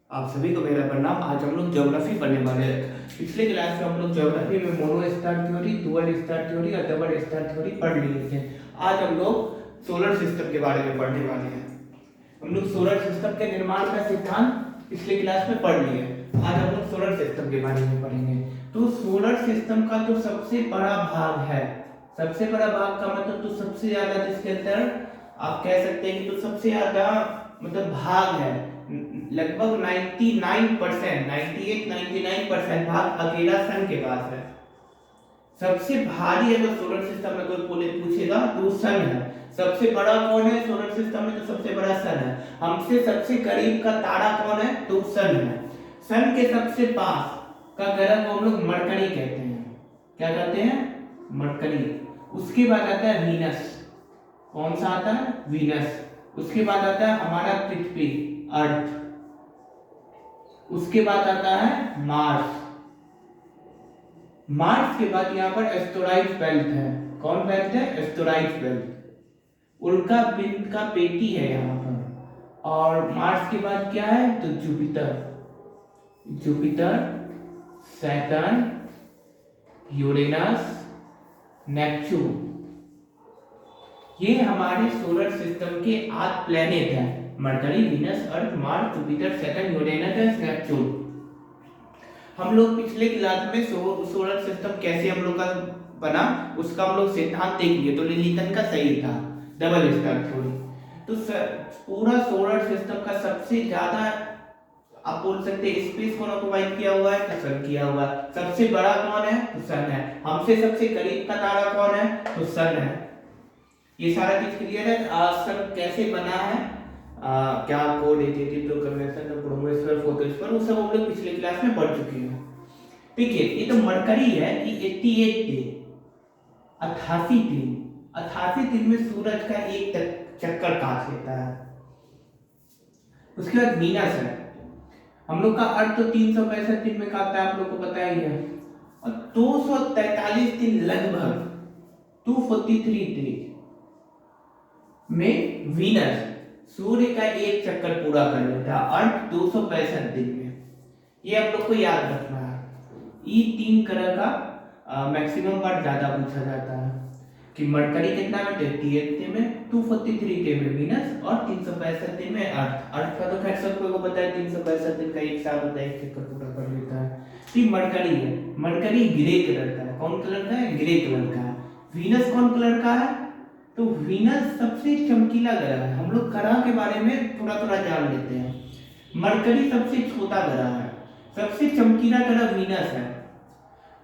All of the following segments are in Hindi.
आप सभी को मेरा प्रणाम। आज हम लोग ज्योग्राफी पढ़ने वाले हैं। पिछले क्लास में हम लोग ज्योग्राफी में mono star theory, dual star theory और डबल स्टार थ्योरी पढ़ लिए थे। आज हम लोग सोलर सिस्टम के बारे में पढ़ने वाले हैं। हम लोग सोलर सिस्टम के निर्माण का सिद्धांत पिछले क्लास में पढ़ लिए। आज हम लोग सोलर सिस्टम के बारे में पढ़ेंगे। तो सोलर सिस्टम का जो सबसे बड़ा भाग है, सबसे बड़ा भाग का मतलब तो सबसे ज्यादा जिसके अंदर आप कह सकते हैं कि तो सबसे ज्यादा मतलब भाग है, लगभग 99%, 98-99% भाग अकेला सन के पास है। सबसे भारी अगर सोलर सिस्टम में कोई पूछेगा तो सन है। सबसे बड़ा कौन है सोलर सिस्टम में? तो सबसे बड़ा सन है। हमसे सबसे करीब का तारा कौन है? तो सन है। सन के सबसे पास का ग्रह को हम लोग मरकरी कहते हैं। क्या कहते हैं? मरकरी। उसके बाद आता है वीनस। कौन सा आता है? वीनस। उसके बाद आता है हमारा पृथ्वी, अर्थ। उसके बाद आता है मार्स। मार्स के बाद यहाँ पर एस्टेरॉइड बेल्ट है। कौन बेल्ट है? Asteroid belt. उल्का पिंड का पेटी है यहाँ पर। और मार्स के बाद क्या है? तो Jupiter. Jupiter, Saturn, Uranus, Neptune, ये हमारे सोलर सिस्टम के 8 प्लेनेट हैं। Mercury, Venus, Earth, Mars, Jupiter, Saturn, Uranus, Neptune. हम लोग पिछले क्लास में सोलर सिस्टम कैसे हम लोग का बना उसका हम लोग सिद्धांत देख लिए। तो लिलितन का सही था, डबल स्टार थ्योरी। तो पूरा सोलर सिस्टम का सबसे ज्यादा आप बोल सकते हैं स्पेस कौन ऑक्युपाई किया हुआ है? तो सन किया हुआ है। सबसे बड़ा कौन है? तो सन है। हमसे सबसे करीब का तारा कौन है? तो सन है। ये सारा चीज क्लियर है। सन कैसे बना है, क्या कोड एटीट्यूड कन्वेंशन ब्रह्मोस्फीयर फोटोस्फीयर, वो सब हम लोग पिछले क्लास में पढ़ चुके हैं। ठीक है, ये तो मरकरी है कि 88 दिन, 88 दिन में सूरज का एक चक्कर काट लेता है। उसके बाद वीनस है। हम लोग का अर्थ तो 365 दिन में काटता है, आप लोग को पता ही है। और 243 दिन, लगभग 243 डेज में वीनस सूर्य का एक चक्कर पूरा कर लेता है। अर्थ 265 दिन में। ये आप लोग को याद रखना है। ये 3 ग्रह का मैक्सिमम बार ज्यादा पूछा जाता है कि मरकरी कितना में? 88 दिन में, 243 डे में वीनस और 365 दिन में अर्थ। अर्थ का तो खैर सबको पता है, 365 दिन का एक साल होता है, एक चक्कर पूरा कर लेता है। तो मरकरी है। मरकरी ग्रे कलर का है। कौन कलर का है? ग्रे कलर का है। वीनस कौन कलर का है? तो वीनस सबसे चमकीला ग्रह है। हम लोग ग्रह के बारे में थोड़ा थोड़ा जान लेते हैं। मरकरी सबसे छोटा ग्रह है। सबसे चमकीला ग्रह वीनस है।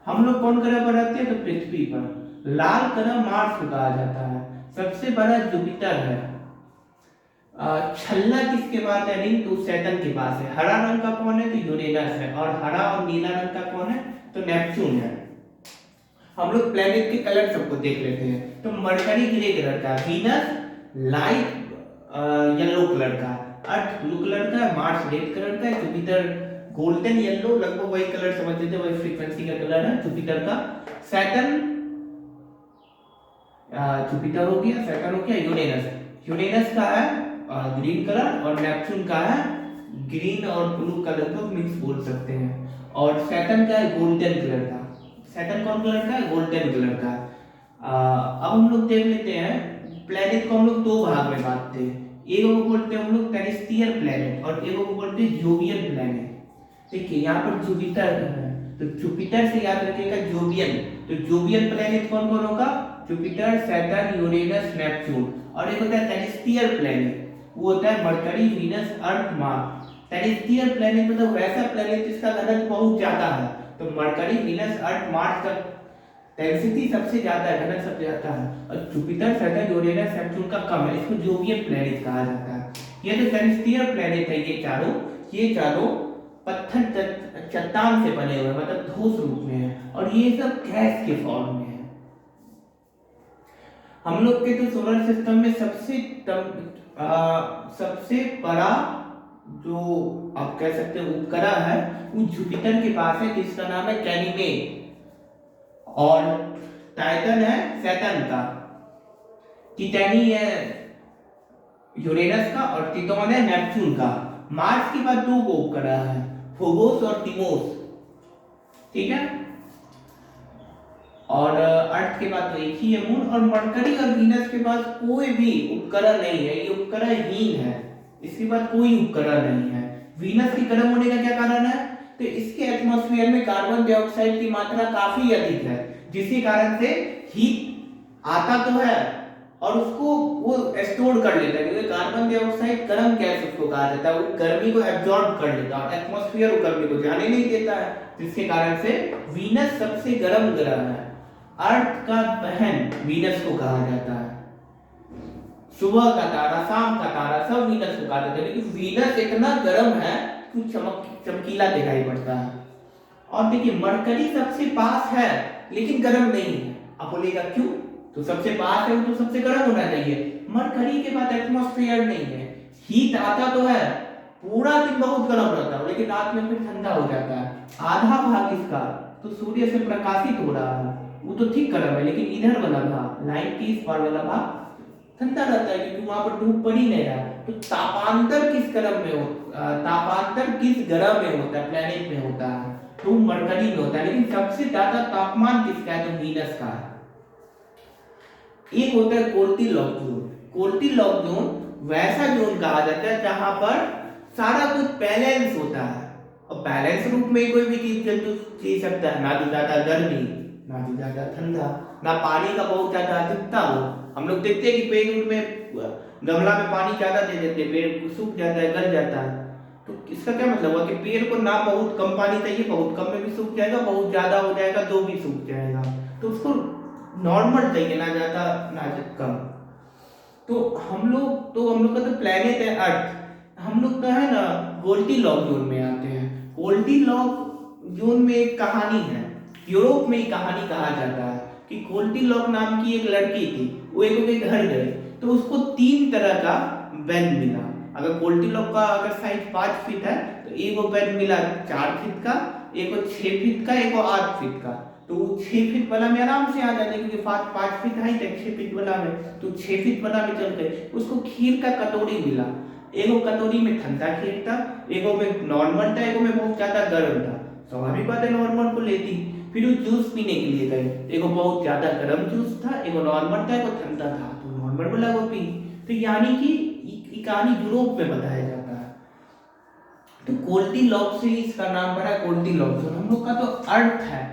हम लोग कौन ग्रह पर रहते हैं? तो पृथ्वी पर। लाल ग्रह मार्स को कहा जाता है। सबसे बड़ा जुपिटर है। छल्ला किसके पास है? रिंग तो सैटर्न के पास है। हरा रंग का कौन है? तो यूरेनस है। और हरा और नीला रंग का कौन है? तो नेपच्यून है। हम लोग प्लेनेट के कलर सबको देख लेते हैं। तो मरकरी ग्रे कलर का, वीनस लाइट येलो कलर का, अर्थ ब्लू कलर का, मार्स रेड कलर का, जुपिटर गोल्डन येलो, लगभग वही कलर समझ लीजिए, वही फ्रीक्वेंसी का कलर है जुपिटर का। सैटर्न, जुपिटर हो गया, सैटर्न हो गया। यूरेनस, यूरेनस का है ग्रीन कलर और नेपच्यून का है ग्रीन और ब्लू कलर को मिक्स बोल सकते हैं। और सैटर्न का है गोल्डन कलर का। सैटर्न कौन कलर का है? गोल्डन कलर का। अब हम लोग देख लेते हैं प्लेनेट को हम लोग 2 भाग में बांटते हैं। एक को बोलते हैं हम लोग टेरेस्ट्रियल प्लेनेट और एक को बोलते हैं जोवियन प्लेनेट। ठीक है, यहाँ पर जुपिटर है तो जुपिटर से याद रखिएगा जोवियन। तो जोवियन प्लेनेट कौन कौन होगा? Jupiter, Saturn, Uranus, Neptune. और एक होता है टेरेस्ट्रियल प्लेनेट, वो होता है mercury, Venus, Earth, Mars. Terrestrial planet मतलब वैसा प्लेनेट जिसका घनत्व बहुत ज्यादा है। तो मरकरी, वीनस, अर्थ, मार्स का डेंसिटी सबसे ज्यादा है, घनत्व सबसे ज्यादा है। और जुपिटर, सैटर्न, यूरेनस, नेपच्यून का कम है। इसको जोवियन प्लेनेट कहा जाता है। ये तो टेरेस्ट्रियल प्लेनेट है। ये चारों पत्थर चट्टान से बने हुए, मतलब ठोस रूप में है। और ये सब गैस के फॉर्म में है। हम लोग के तो सोलर सिस्टम में सबसे बड़ा जो आप कह सकते हैं उपग्रह है वो जुपिटर के पास है, जिसका नाम है गैनीमेड। और टाइटन है सैटर्न का, टिटैनी है यूरेनस का और टिटोन है नेपच्यून का। मार्स के बाद दो उपग्रह है, फोबोस और डिमोस, ठीक है। और अर्थ के बाद तो एक ही है मून, और मरकरी और वीनस के पास कोई भी उपग्रह नहीं है, ये उपग्रहहीन है, इसके बाद कोई उपग्रह नहीं है। वीनस के गर्म होने का क्या कारण है? तो इसके एटमॉस्फेयर में कार्बन डाइऑक्साइड की मात्रा काफी अधिक है, जिसके कारण से हीट आता तो है और उसको वो स्टोर कर लेता है, क्योंकि कार्बन डाइऑक्साइड गर्म गैस उसको कहा जाता है, वो गर्मी को एब्जॉर्ब कर लेता है और एटमॉस्फेयर वो गर्मी को जाने नहीं देता है, जिसके कारण से वीनस सबसे गर्म ग्रह है। अर्थ का बहन वीनस को कहा जाता है, सुबह का तारा, शाम का तारा, सब वीनस को कहा जाता है, लेकिन वीनस इतना गर्म है कि चमकीला दिखाई पड़ता है। और देखिए मरकरी सबसे पास है लेकिन गर्म नहीं है। आप बोलेगा क्यों? तो सबसे पास है वो तो सबसे गर्म होना चाहिए। मरकरी के बाद एटमॉस्फेयर नहीं है, हीट आता तो है, पूरा दिन बहुत गर्म रहता है लेकिन रात में फिर ठंडा हो जाता है। आधा भाग इसका तो सूर्य से प्रकाशित हो रहा है, वो तो ठीक गर्म है, लेकिन इधर वाला भाग 90 पर वाला भाग ठंडा रहता है, क्योंकि वहां पर धूप पड़ ही नहीं रहा। तो तापांतर किस ग्रह में होता है? प्लेनेट में होता है, तो मरकरी में होता है। लेकिन सबसे ज्यादा तापमान किसका है? तो वीनस का है। एक होता है गोल्डीलॉक जोन। गोल्डीलॉक जोन वैसा जोन कहा जाता है जहां पर सारा कुछ बैलेंस होता है, और बैलेंस रूप में कोई भी चीज जंतु जी सकता है, ना तो ज्यादा गर्मी ना तो ज्यादा ठंडा, ना पानी का बहुत ज्यादा अधिकता हो। हम लोग देखते हैं कि पेड़ में गमला में पानी ज्यादा दे देते हैं, पेड़ सूख जाता है, गल जाता है। तो इसका क्या मतलब हुआ कि पेड़ को ना बहुत कम पानी चाहिए, बहुत कम में भी सूख जाएगा, बहुत ज्यादा हो जाएगा तो भी सूख जाएगा। तो उसको नॉर्मल चाहिए, ना ज्यादा ना कम। तो हम लोग का तो प्लेनेट है अर्थ, हम लोग तो है ना गोल्डीलॉक जोन में आते हैं। गोल्डीलॉक जोन में एक कहानी है, यूरोप में कहानी कहा जाता है कि गोल्डीलॉक नाम की एक लड़की थी, वो एक घर गई तो उसको 3 तरह का बेड मिला। अगर गोल्डीलॉक का अगर साइज 5 फीट है तो एक बेड मिला 4 फीट का, एक 6 फीट का, एक 8 फीट का। तो 6 फीट वाला में आराम से आ जाते, क्योंकि 5 फीट हाइट है 6 फीट वाला में, तो 6 फीट वाला में चल गए। उसको खीर का कटोरी मिला, एगो कटोरी में ठंडा खीर था, एगो में नॉर्मल था, एगो में बहुत ज्यादा गर्म था। स्वाभाविक बात है नॉर्मल को लेती। फिर वो जूस पीने के लिए गए, एगो बहुत ज्यादा गर्म जूस था, एगो नॉर्मल था, एगो ठंडा था, तो नॉर्मल वाला को पी। तो यानी कि ये कहानी यूरोप में बताया जाता है। तो गोल्डीलॉक से इसका नाम पड़ा गोल्डीलॉक जोन। हम लोग का तो अर्थ है,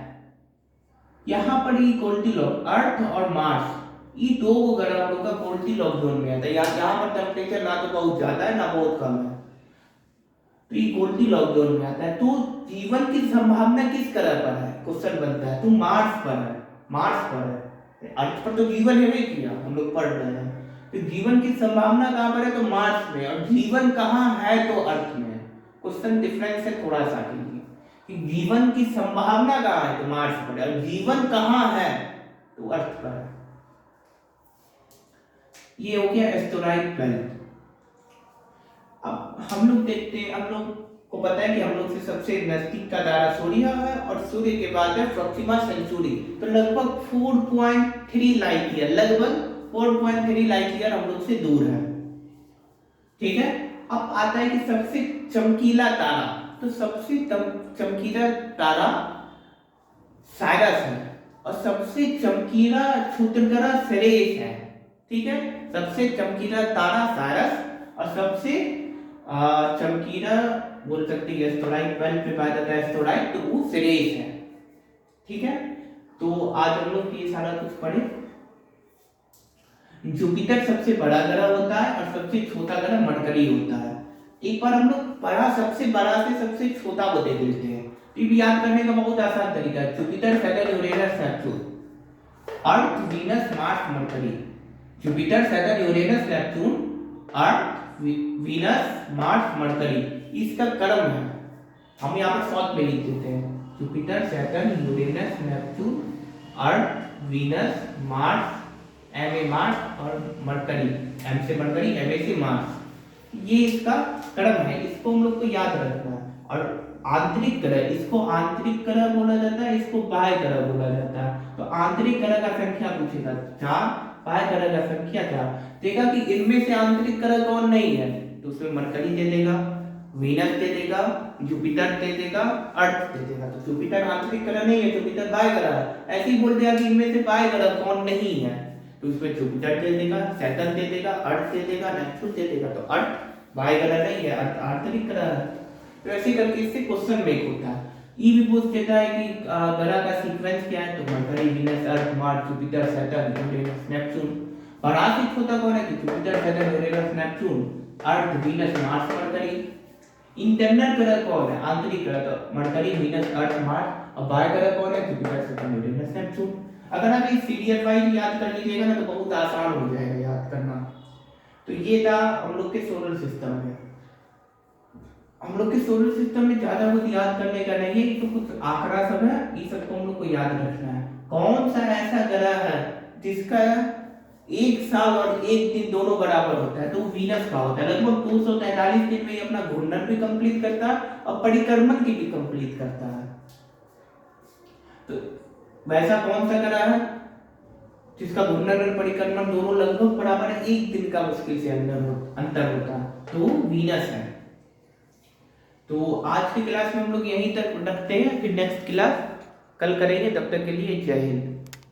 यहाँ पर ये गोल्डीलॉक, अर्थ और मार्स, ये दो ग्रह हम लोग का गोल्डीलॉक जोन में आता है। यहाँ पर टेम्परेचर ना तो बहुत ज्यादा है ना बहुत कम है, तो ये गोल्डीलॉक जोन में आता है। तो जीवन की संभावना किस ग्रह पर है? क्वेश्चन बनता है। तो मार्स पर है, मार्स पर है। अर्थ पर तो जीवन है नहीं किया, हम लोग पढ़ रहे हैं। तो जीवन की संभावना कहाँ पर है? तो मार्स में। और जीवन कहाँ है? तो अर्थ में। क्वेश्चन डिफरेंस है थोड़ा सा कि जीवन की संभावना कहाँ है? तो मार्स पर है, और जीवन कहाँ है? तो अर्थ पर है। ये हो गया एस्टेरॉइड बेल्ट। अब हम लोग देखते हैं, हम लोग को पता है कि हम लोग से सबसे नजदीक का तारा सूर्य है, और सूर्य के बाद है प्रोक्सिमा सेंचुरी। तो लगभग 4.3 लाइट ईयर, लगभग 4.3 लाइट ईयर हम लोग से दूर है, ठीक है। अब आता है कि सबसे चमकीला तारा, तो सबसे चमकीला तारा साइरस है, और सबसे चमकीला क्षुद्रग्रह सेरेस है, ठीक है। सबसे चमकीला तारा साइरस, और सबसे चमकीला बोल सकते हैं एस्टेरॉइड बेल्ट पे पाया जाता है एस्टेरॉइड, तो वो सेरेस है, ठीक है। तो आज हम लोग ये सारा कुछ पढ़े। जुपिटर सबसे बड़ा ग्रह होता है और सबसे छोटा ग्रह मरकरी होता है। एक बार हम लोग बड़ा सबसे बड़ा से सबसे छोटा को देख लेते हैं, तो भी याद करने का बहुत आसान तरीका है। Jupiter, Saturn, Uranus, Neptune. Earth, Venus, Mars, Mercury. Jupiter, Saturn, Uranus, Neptune, Earth, Venus, Mars, Mercury. इसका क्रम है, हम यहाँ पर शॉर्ट में लिख देते हैं। Jupiter, Saturn, Uranus, Neptune, Earth, Venus, Mars, M A Mars, और मरकरी, एम से मरकरी, एम ए से मार्स। ये इसका क्रम है, इसको हम लोग को याद रखना है। और आंतरिक ग्रह, इसको आंतरिक ग्रह बोला जाता है, इसको बाह्य ग्रह बोला जाता है। तो आंतरिक ग्रह का संख्या पूछेगा 4, बाह्य ग्रह का संख्या 4। देखा कि इनमें से आंतरिक ग्रह कौन नहीं है, तो उसमें मरकरी दे देगा। वीनस दे देगा, जुपिटर दे देगा, अर्थ दे देगा। तो जुपिटर आंतरिक ग्रह नहीं है, जुपिटर बाह्य ग्रह है। ऐसे ही बोल दिया कि इनमें से बाह्य ग्रह कौन नहीं है, तो इसमें जुपिटर दे देगा, सैटर्न दे देगा, अर्थ दे देगा, नेपच्यून दे देगा। तो अर्थ बाह्य ग्रह नहीं है, अर्थ आंतरिक ग्रह है। तो ऐसे करके इससे क्वेश्चन मेक होता है। ई भी पूछ देता है कि ग्रह का सीक्वेंस क्या है, तो Mercury, Venus, Earth, Mars, Jupiter, Saturn, Uranus, Neptune. परासित होता कौन है, कि Jupiter, Saturn, Uranus, Neptune, Earth, Venus, Mars, Mercury. Internal ग्रह कौन है, आंतरिक ग्रह, तो मरकरी, वीनस, अर्थ, मार्स। और बाह्य ग्रह कौन है, जुपिटर, सैटर्न, यूरेनस, नेपच्यून। अगर आप इस सीरियल वाइज याद कर लीजिएगा ना, तो बहुत आसान हो जाएगा याद करना। तो ये था हम लोग के सोलर सिस्टम में। हम लोग के सोलर सिस्टम में ज्यादा कुछ याद करने का नहीं है, ये तो कुछ आंकड़ा सब है, ये सबको हम लोग को याद रखना है। कौन सा ऐसा ग्रह है जिसका एक साल और एक दिन दोनों बराबर होता है, तो वीनस का होता है। लगभग 243 दिन में ये अपना घूर्णन भी कंप्लीट करता है और परिक्रमण की भी कंप्लीट करता है। तो वैसा कौन सा ग्रह है जिसका घूर्णन और परिक्रमण दोनों लगभग बराबर है, एक दिन का मुश्किल से अंतर होता है, तो वीनस है। तो आज की क्लास में हम लोग यहीं तक रखते हैं, फिर नेक्स्ट क्लास कल करेंगे। तब तक के लिए जय हिंद।